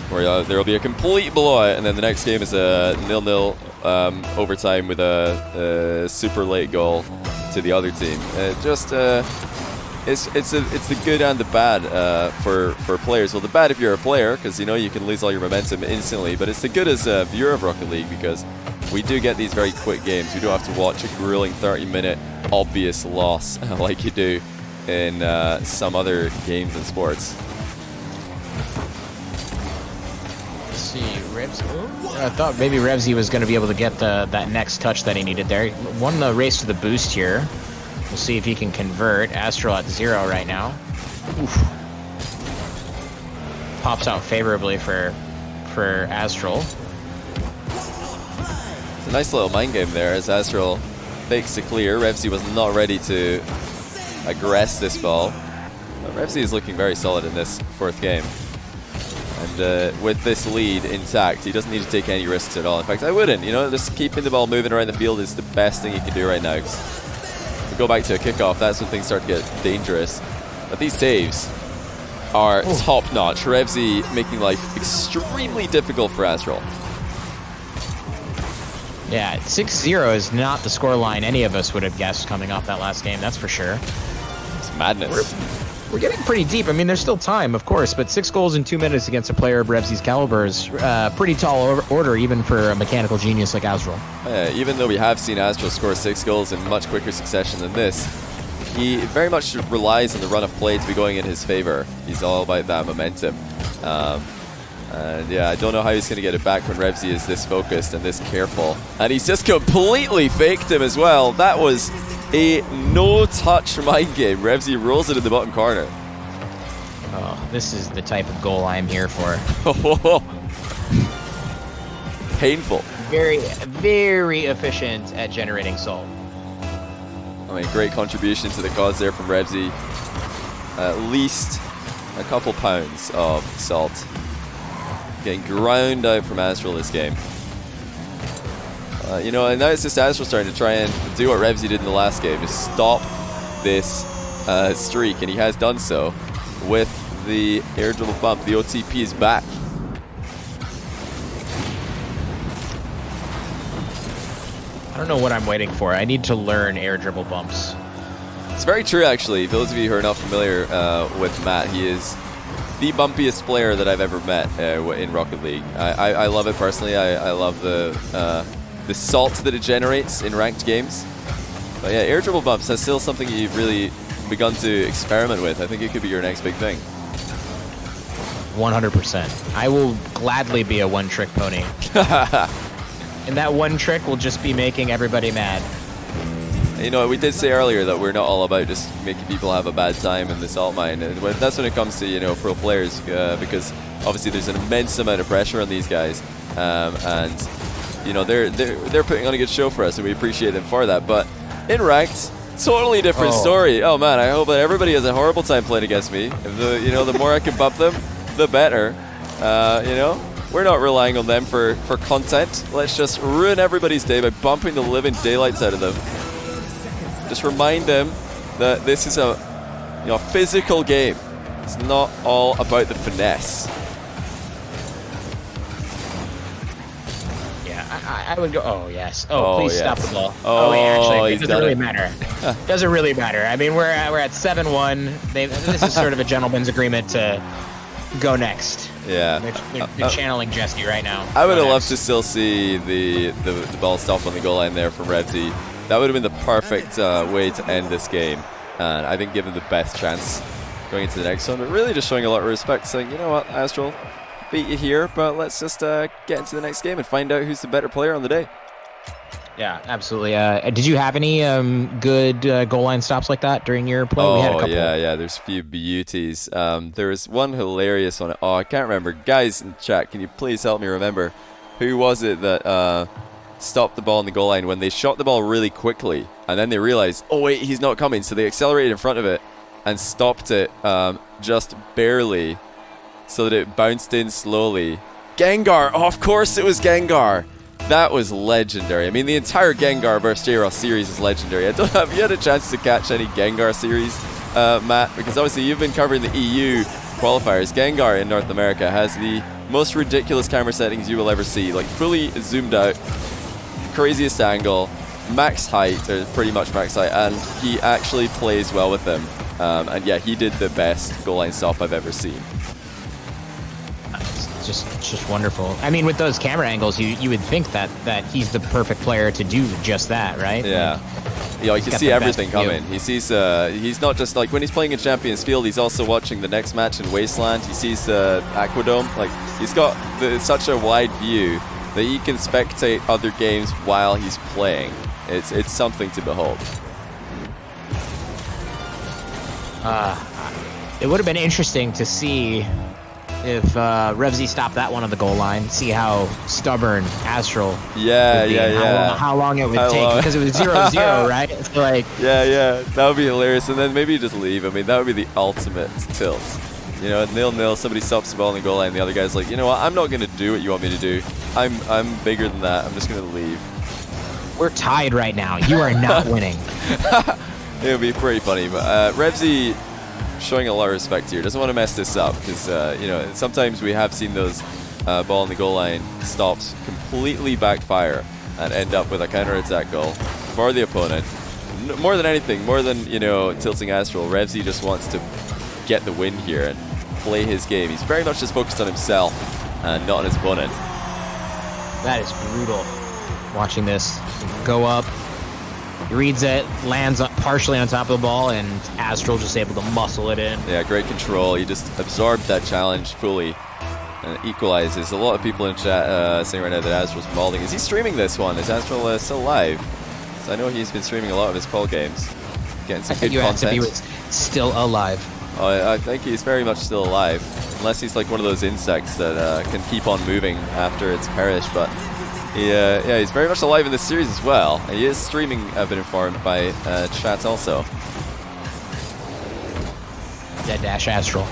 where there will be a complete blowout, and then the next game is a 0-0 overtime with a super late goal to the other team. It's the good and the bad for players. Well, the bad if you're a player, because you know you can lose all your momentum instantly. But it's the good as a viewer of Rocket League, because we do get these very quick games. We don't have to watch a grueling 30-minute obvious loss like you do in some other games and sports. Let's see, Revezy. I thought maybe Revezy was going to be able to get that next touch that he needed there. He won the race to the boost here. We'll see if he can convert. AztraL at 0 right now. Oof. Pops out favorably for AztraL. It's a nice little mind game there as AztraL fakes to clear. Revezy was not ready to aggress this ball. But Revezy is looking very solid in this 4th game. And with this lead intact, he doesn't need to take any risks at all. In fact, I wouldn't. You know, just keeping the ball moving around the field is the best thing you can do right now. Go back to a kickoff, that's when things start to get dangerous. But these saves are top-notch. Revezy making life extremely difficult for AztraL. Yeah, 6-0 is not the scoreline any of us would have guessed coming off that last game, that's for sure. It's madness. We're getting pretty deep. I mean, there's still time, of course, but 6 goals in 2 minutes against a player of Revezy's caliber is pretty tall order, even for a mechanical genius like AztraL. Even though we have seen AztraL score 6 goals in much quicker succession than this, he very much relies on the run of play to be going in his favor. He's all about that momentum. And yeah, I don't know how he's going to get it back when Revezy is this focused and this careful. And he's just completely faked him as well. That was a no-touch mind game. Revezy rolls it in the bottom corner. Oh, this is the type of goal I'm here for. Painful. Very, very efficient at generating salt. I mean, great contribution to the cause there from Revezy. At least a couple pounds of salt. Getting ground out from AztraL this game. You know, and now it's just AztraL starting to try and do what Revezy did in the last game, is stop this streak, and he has done so with the air dribble bump. The OTP is back. I don't know what I'm waiting for. I need to learn air dribble bumps. It's very true, actually. For those of you who are not familiar with Matt, he is the bumpiest player that I've ever met in Rocket League. I love it personally. I love the salt that it generates in ranked games. But yeah, air dribble bumps, that's still something you've really begun to experiment with. I think it could be your next big thing. 100%. I will gladly be a one-trick pony. And that one trick will just be making everybody mad. You know, we did say earlier that we're not all about just making people have a bad time in the salt mine. And that's when it comes to, you know, pro players, because obviously there's an immense amount of pressure on these guys, and you know they're putting on a good show for us, and we appreciate them for that. But in ranked, totally different story. Oh man, I hope that everybody has a horrible time playing against me. The more I can bump them, the better. You know. We're not relying on them for content. Let's just ruin everybody's day by bumping the living daylights out of them. Just remind them that this is a physical game. It's not all about the finesse. Yeah, I would go, oh yes. Oh, please stop the ball. Oh, actually, it doesn't really matter. Doesn't really matter. I mean, we're at 7-1. This is sort of a gentleman's agreement to go next. Yeah. They're channeling Jesse right now. I would have loved to still see the ball stop on the goal line there from Revezy. That would have been the perfect way to end this game. And I think given the best chance going into the next one, but really just showing a lot of respect, saying, you know what, AztraL, beat you here, but let's just get into the next game and find out who's the better player on the day. Yeah, absolutely. Did you have any good goal line stops like that during your play? We had a couple. Yeah. There's a few beauties. There was one hilarious one. Oh, I can't remember. Guys in chat, can you please help me remember? Who was it that stopped the ball on the goal line when they shot the ball really quickly, and then they realized, oh wait, he's not coming, so they accelerated in front of it and stopped it just barely so that it bounced in slowly. Gengar! Oh, of course it was Gengar! That was legendary. I mean, the entire Gengar vs. JRL series is legendary. I don't know if you had a chance to catch any Gengar series, Matt, because obviously you've been covering the EU qualifiers. Gengar in North America has the most ridiculous camera settings you will ever see. Like, fully zoomed out, craziest angle, max height, or pretty much max height, and he actually plays well with them. And yeah, he did the best goal line stop I've ever seen. It's just wonderful. I mean, with those camera angles, you would think that he's the perfect player to do just that, right? Yeah. You can see everything coming. He sees, he's not just like when he's playing in Champions Field, he's also watching the next match in Wasteland. He sees Aquadome. Like, he's got such a wide view that he can spectate other games while he's playing. It's something to behold. It would have been interesting to see if Revezy stopped that one on the goal line, see how stubborn AztraL would be, how long it would take, because it was 0-0, right? It's like, yeah, that would be hilarious, and then maybe just leave. I mean, that would be the ultimate tilt. You know, 0-0, somebody stops the ball on the goal line, the other guy's like, you know what, I'm not going to do what you want me to do. I'm bigger than that. I'm just going to leave. We're tied right now. You are not winning. It would be pretty funny, but Revezy showing a lot of respect here. Doesn't want to mess this up because, you know, sometimes we have seen those ball on the goal line stops completely backfire and end up with a counter-attack goal for the opponent. More than anything, more than, you know, tilting AztraL, Revezy just wants to get the win here and play his game. He's very much just focused on himself and not on his opponent. That is brutal. Watching this go up. He reads it, lands up partially on top of the ball, and AztraL just able to muscle it in. Yeah, great control. He just absorbed that challenge fully and equalizes. A lot of people in chat saying right now that AztraL's mauling. Is he streaming this one? Is AztraL still live? So I know he's been streaming a lot of his call games. Getting some good content. If he was still alive. Oh, I think he's very much still alive. Unless he's like one of those insects that can keep on moving after it's perished, but yeah, he's very much alive in this series as well. He is streaming, I've been informed by chat also. Dead dash AztraL.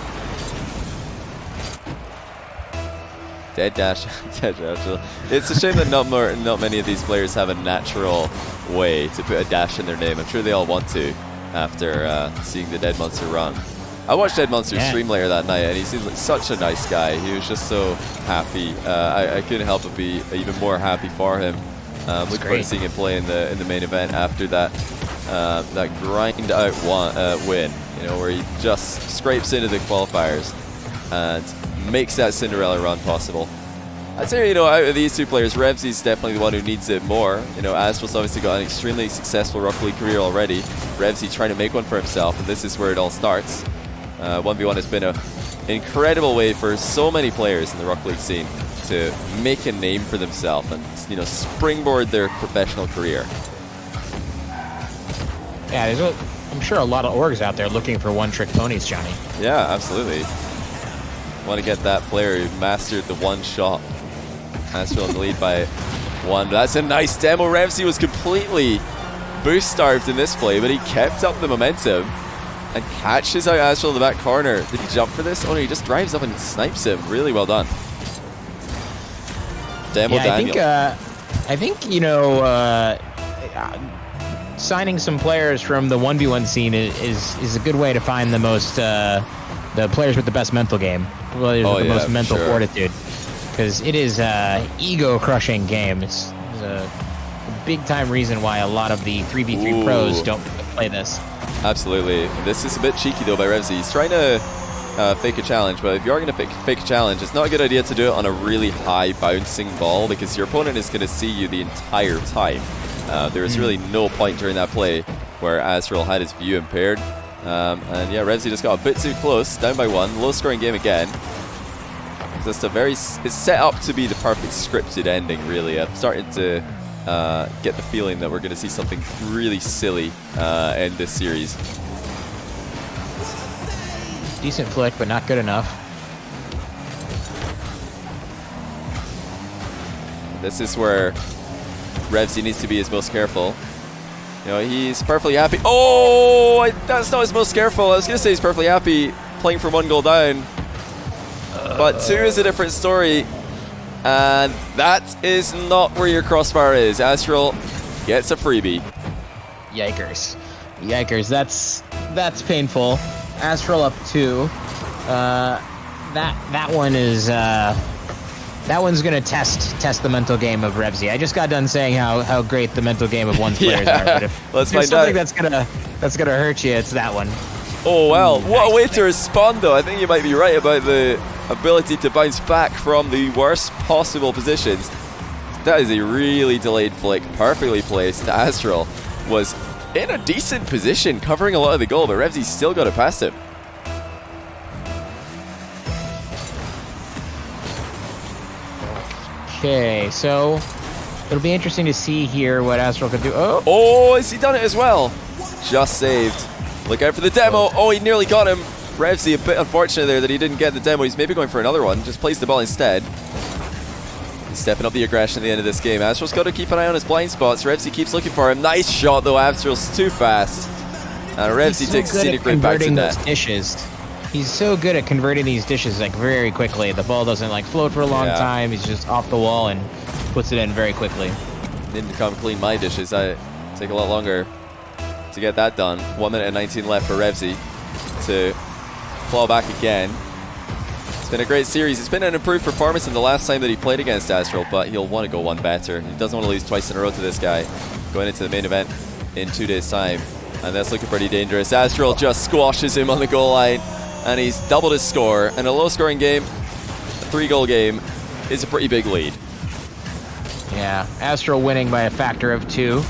Dead dash AztraL. It's a shame that not many of these players have a natural way to put a dash in their name. I'm sure they all want to after seeing the Dead Monster run. I watched Dead Monster stream later that night, and he seemed like such a nice guy. He was just so happy. I couldn't help but be even more happy for him. Looking forward to seeing him play in the main event after that grind out win, you know, where he just scrapes into the qualifiers and makes that Cinderella run possible. I'd say, you know, out of these two players, Revezy's definitely the one who needs it more. You know, AztraL's obviously got an extremely successful Rocket League career already. Revezy trying to make one for himself, and this is where it all starts. 1v1 has been an incredible way for so many players in the Rocket League scene to make a name for themselves and, you know, springboard their professional career. Yeah, there's I'm sure a lot of orgs out there looking for one-trick ponies, Johnny. Yeah, absolutely. Want to get that player who mastered the one shot. AztraL in the lead by 1. That's a nice demo. Revezy was completely boost starved in this play, but he kept up the momentum and catches out AztraL in the back corner. Did he jump for this? Oh no, he just drives up and snipes him. Really well done. Demo Daniel. I think, you know, signing some players from the 1v1 scene is a good way to find the most the players with the best mental game, players with the most mental fortitude, because it is ego-crushing game. It's a big-time reason why a lot of the 3v3 pros don't play this. Absolutely. This is a bit cheeky though by Revezy. He's trying to fake a challenge, but if you are going to fake a challenge, it's not a good idea to do it on a really high bouncing ball, because your opponent is going to see you the entire time. There is really no point during that play where AztraL had his view impaired. And yeah, Revezy just got a bit too close, down by 1, low scoring game again. Just it's set up to be the perfect scripted ending, really. I'm starting to get the feeling that we're going to see something really silly in this series. Decent flick, but not good enough. This is where Revezy needs to be his most careful. You know, he's perfectly happy. Oh, that's not his most careful. I was going to say he's perfectly happy playing from 1 goal down. But 2 is a different story. And that is not where your crossbar is. AztraL gets a freebie. Yikers. Yikers. That's painful. AztraL up 2. That one is... that one's gonna test the mental game of Revezy. I just got done saying how great the mental game of one's players are, but if there's something that's gonna hurt you, it's that one. Oh well, what a way to respond though. I think you might be right about the ability to bounce back from the worst possible positions. That is a really delayed flick, perfectly placed. AztraL was in a decent position, covering a lot of the goal, but Revezy still got it past him. Okay, so it'll be interesting to see here what AztraL can do. Oh, has he done it as well? Just saved. Look out for the demo. Oh, he nearly got him. Revezy, a bit unfortunate there that he didn't get the demo. He's maybe going for another one. Just plays the ball instead. He's stepping up the aggression at the end of this game. AztraL's got to keep an eye on his blind spots. Revezy keeps looking for him. Nice shot, though. AztraL's too fast. And Revezy takes a scenic route back to net. Dishes. He's so good at converting these dishes like very quickly. The ball doesn't like float for a long time. He's just off the wall and puts it in very quickly. Didn't come clean my dishes. I take a lot longer to get that done. 1 minute and 19 left for Revezy to claw back again. It's been a great series. It's been an improved performance than the last time that he played against AztraL, but he'll want to go one better. He doesn't want to lose twice in a row to this guy going into the main event in 2 days' time. And that's looking pretty dangerous. AztraL just squashes him on the goal line, and he's doubled his score. And a low-scoring game, a 3-goal game, is a pretty big lead. Yeah, AztraL winning by a factor of 2.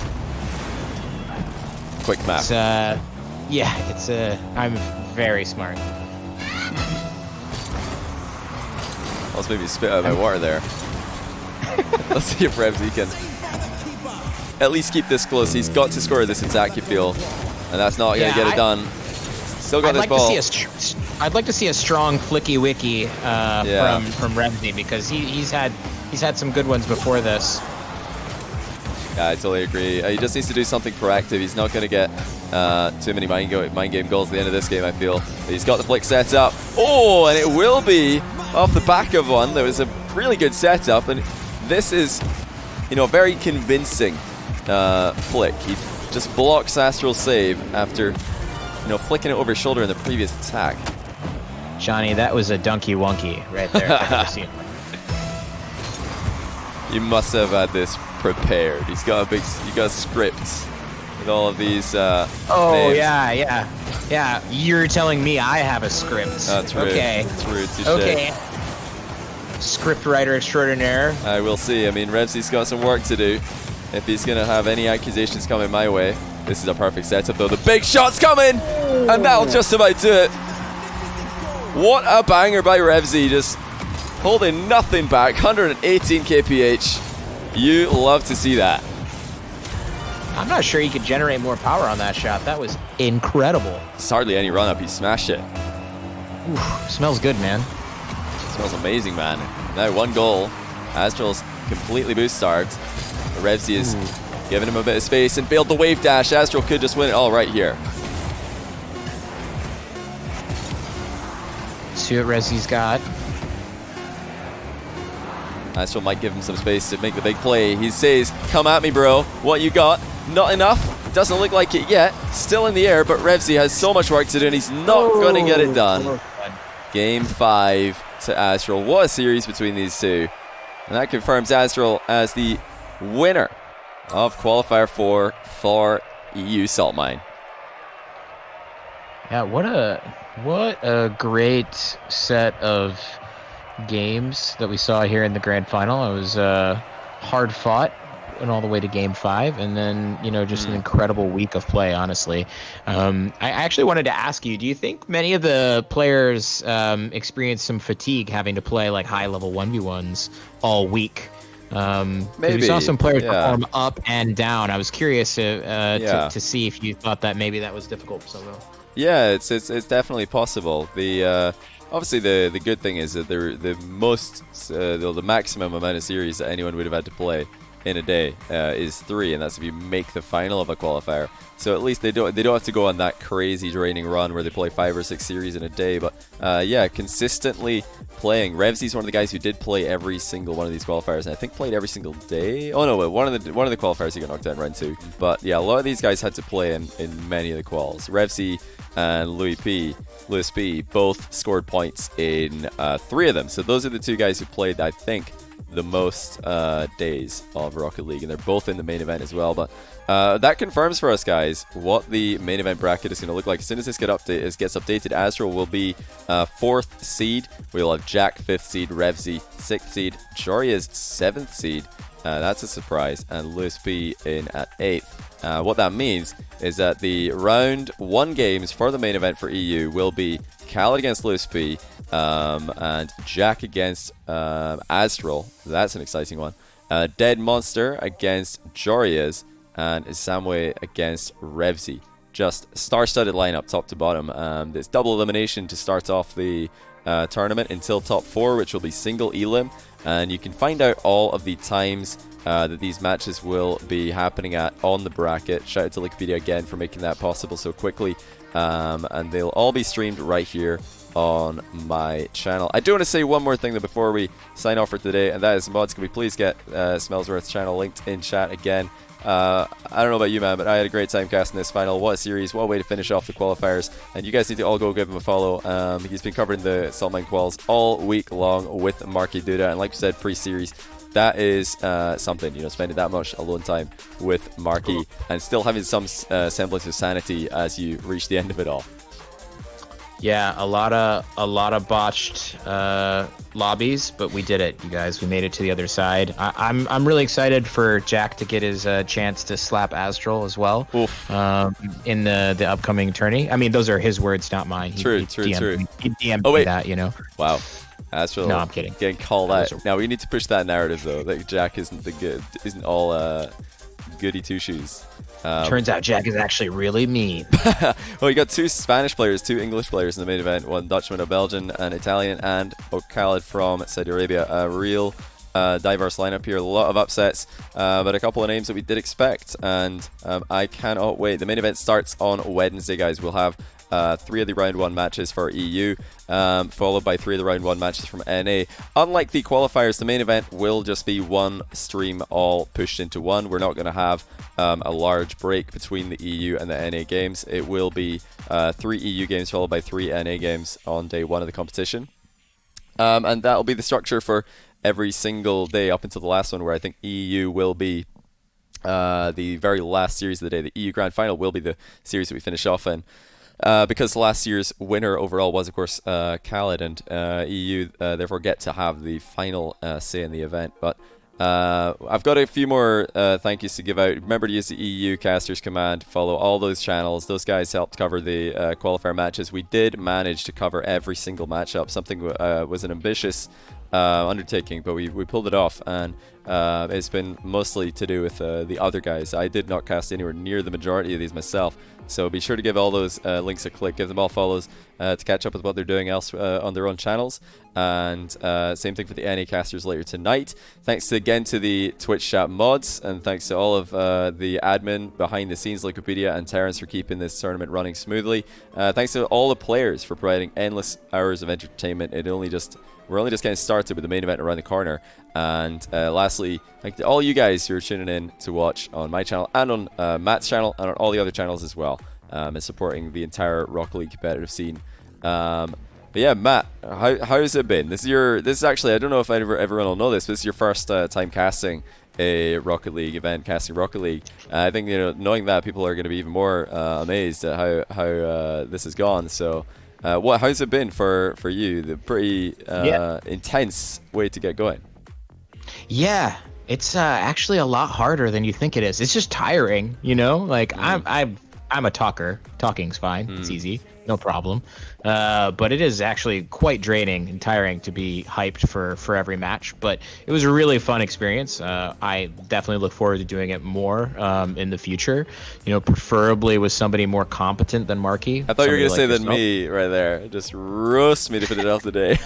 Quick math. I'm very smart. I was maybe spit out my water there. Let's see if Revezy can at least keep this close. He's got to score this attack, you feel, and that's not going to get it done. Still got this ball. I'd like to see a strong flicky wicky from Revezy, because he's had some good ones before this. Yeah, I totally agree. He just needs to do something proactive. He's not going to get too many mind game goals at the end of this game, I feel. But he's got the flick set up. Oh, and it will be off the back of one. There was a really good setup, and this is, you know, a very convincing flick. He just blocks AztraL's save after, you know, flicking it over his shoulder in the previous attack. Johnny, that was a donkey wonky right there. I've never seen. You must have had this prepared. He's got a script with all of these names. Yeah. You're telling me I have a script. That's rude. Okay. That's rude. Touché. Okay. Script writer extraordinaire. I will see. I mean, Revezy's got some work to do. If he's going to have any accusations coming my way. This is a perfect setup, though. The big shot's coming! And that'll just about do it. What a banger by Revezy. Just holding nothing back. 118 kph. You love to see that. I'm not sure he could generate more power on that shot. That was incredible. It's hardly any run-up. He smashed it. Oof, smells good, man. Smells amazing, man. Now 1 goal. AztraL's completely boost starved. Revezy is giving him a bit of space and failed the wave dash. AztraL could just win it all right here. See what Revezy's got. AztraL might give him some space to make the big play. He says, come at me, bro. What you got? Not enough. Doesn't look like it yet. Still in the air, but Revezy has so much work to do, and he's not going to get it done. Game 5 to AztraL. What a series between these two. And that confirms AztraL as the winner of Qualifier 4 for EU Salt Mine. Yeah, what a great set of games that we saw here in the grand final. It was hard fought and all the way to game 5, and then just an incredible week of play, honestly. I actually wanted to ask you, do you think many of the players experienced some fatigue having to play like high level 1v1s all week? Maybe. We saw some players perform up and down. I was curious to see if you thought that maybe that was difficult for some of them. Yeah, it's definitely possible. The obviously the good thing is that the maximum amount of series that anyone would have had to play in a day is 3, and that's if you make the final of a qualifier. So at least they don't have to go on that crazy draining run where they play 5 or 6 series in a day. But yeah, consistently playing. Revezy's one of the guys who did play every single one of these qualifiers, and I think played every single day. Oh no, one of the qualifiers he got knocked out in round 2. But yeah, a lot of these guys had to play in many of the quals. Revezy and Louis P both scored points in 3 of them. So those are the 2 guys who played, I think, the most days of Rocket League, and they're both in the main event as well. But that confirms for us, guys, what the main event bracket is going to look like. As soon as this gets updated, AztraL will be 4th seed. We'll have Jack 5th seed, Revezy 6th seed, Joria's 7th seed. That's a surprise, and Lewis P in at 8th. What that means is that the round 1 games for the main event for EU will be Khaled against Lewis P, and Jack against AztraL. That's an exciting one. Dead Monster against Jorias, and Samway against Revezy. Just star-studded lineup top to bottom. There's double elimination to start off the tournament until top 4, which will be single elim, and you can find out all of the times that these matches will be happening at on the bracket. Shout out to Liquipedia again for making that possible so quickly, and they'll all be streamed right here on my channel. I do want to say one more thing though before we sign off for today, and that is, mods, can we please get Smellsworth's channel linked in chat again. I don't know about you, man, but I had a great time casting this final. What a series, what a way to finish off the qualifiers, and you guys need to all go give him a follow. He's been covering the Salt Mine Quals all week long with Marky Duda, and like we said, pre-series, that is something, spending that much alone time with Marky and still having some semblance of sanity as you reach the end of it all. Yeah, a lot of botched lobbies, but we did it, you guys. We made it to the other side. I'm really excited for Jack to get his chance to slap AztraL as well in the upcoming tourney. I mean, those are his words, not mine. True. He DM'd me that, Wow. AztraL. No, I'm kidding. Getting called out. Now we need to push that narrative though. That Jack isn't all goody two shoes. Turns out Jack is actually really mean. Well, you got 2 Spanish players, 2 English players in the main event, 1 Dutchman, a Belgian, an Italian, and Khaled from Saudi Arabia. A real diverse lineup here, a lot of upsets, but a couple of names that we did expect, and I cannot wait. The main event starts on Wednesday, guys. We'll have 3 of the round 1 matches for EU, followed by 3 of the round 1 matches from NA. Unlike the qualifiers, the main event will just be 1 stream all pushed into 1. We're not going to have a large break between the EU and the NA games. It will be 3 EU games followed by 3 NA games on day 1 of the competition. And that will be the structure for every single day up until the last one, where I think EU will be the very last series of the day. The EU Grand Final will be the series that we finish off in. Because last year's winner overall was, of course, Khaled, and EU therefore get to have the final say in the event. But I've got a few more thank yous to give out. Remember to use the EU casters command. Follow all those channels. Those guys helped cover the qualifier matches. We did manage to cover every single matchup. Something was an ambitious undertaking, but we pulled it off, and it's been mostly to do with the other guys. I did not cast anywhere near the majority of these myself, so be sure to give all those links a click, give them all follows to catch up with what they're doing else on their own channels. And same thing for the NA casters later tonight. Thanks again to the Twitch chat mods, and thanks to all of the admin behind the scenes, Liquipedia and Terrence, for keeping this tournament running smoothly. Thanks to all the players for providing endless hours of entertainment. We're only just getting started with the main event around the corner. And lastly, thank you to all you guys who are tuning in to watch on my channel and on Matt's channel and on all the other channels as well, and supporting the entire Rocket League competitive scene. But yeah, Matt, how has it been? This is actually, I don't know if everyone will know this, but this is your first time casting a Rocket League event, casting Rocket League. I think, knowing that, people are going to be even more amazed at how this has gone. So how's it been for you? The pretty intense way to get going. Yeah, it's actually a lot harder than you think it is. It's just tiring, Like I'm a talker. Talking's fine. It's easy, no problem. But it is actually quite draining and tiring to be hyped for every match. But it was a really fun experience. I definitely look forward to doing it more in the future. Preferably with somebody more competent than Marky. I thought you were gonna say than me right there. Just roast me to put it off today.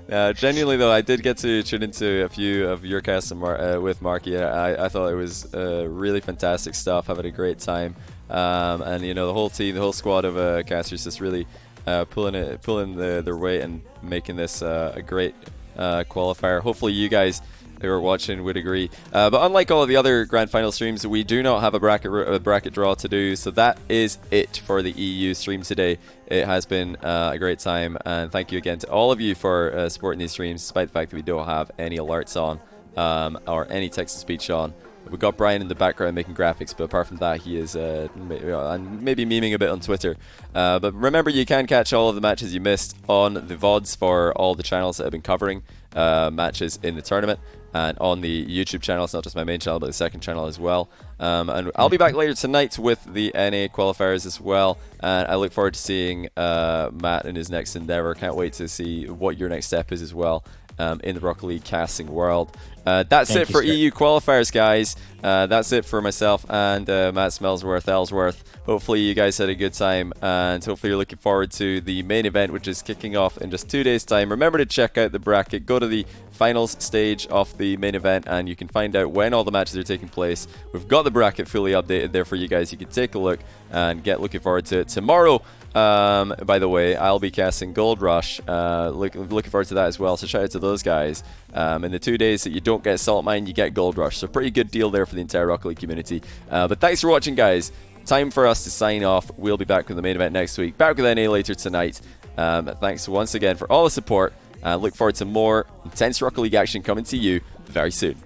Genuinely though, I did get to tune into a few of your casts with Marky. I thought it was really fantastic stuff. Having a great time. And the whole team, the whole squad of casters just really pulling their weight and making this a great qualifier. Hopefully you guys who are watching would agree. But unlike all of the other grand final streams, we do not have a bracket draw to do, so that is it for the EU stream today. It has been a great time, and thank you again to all of you for supporting these streams, despite the fact that we don't have any alerts on or any text-to-speech on. We've got Brian in the background making graphics, but apart from that, he is maybe memeing a bit on Twitter. But remember, you can catch all of the matches you missed on the VODs for all the channels that have been covering matches in the tournament, and on the YouTube channel. It's not just my main channel, but the second channel as well. And I'll be back later tonight with the NA qualifiers as well. And I look forward to seeing Matt in his next endeavor. Can't wait to see what your next step is as well. In the Rocket League casting world. That's it for EU qualifiers, guys. That's it for myself and Matt Ellsworth. Hopefully you guys had a good time, and hopefully you're looking forward to the main event, which is kicking off in just 2 days' time. Remember to check out the bracket. Go to the finals stage of the main event, and you can find out when all the matches are taking place. We've got the bracket fully updated there for you guys. You can take a look and get looking forward to it tomorrow. By the way, I'll be casting Gold Rush. Looking forward to that as well, so shout out to those guys. In the 2 days that you don't get Salt Mine, you get Gold Rush, so pretty good deal there for the entire Rocket League community. But thanks for watching, guys. Time for us to sign off. We'll be back with the main event next week, back with NA later tonight. Thanks once again for all the support. Look forward to more intense Rocket League action coming to you very soon.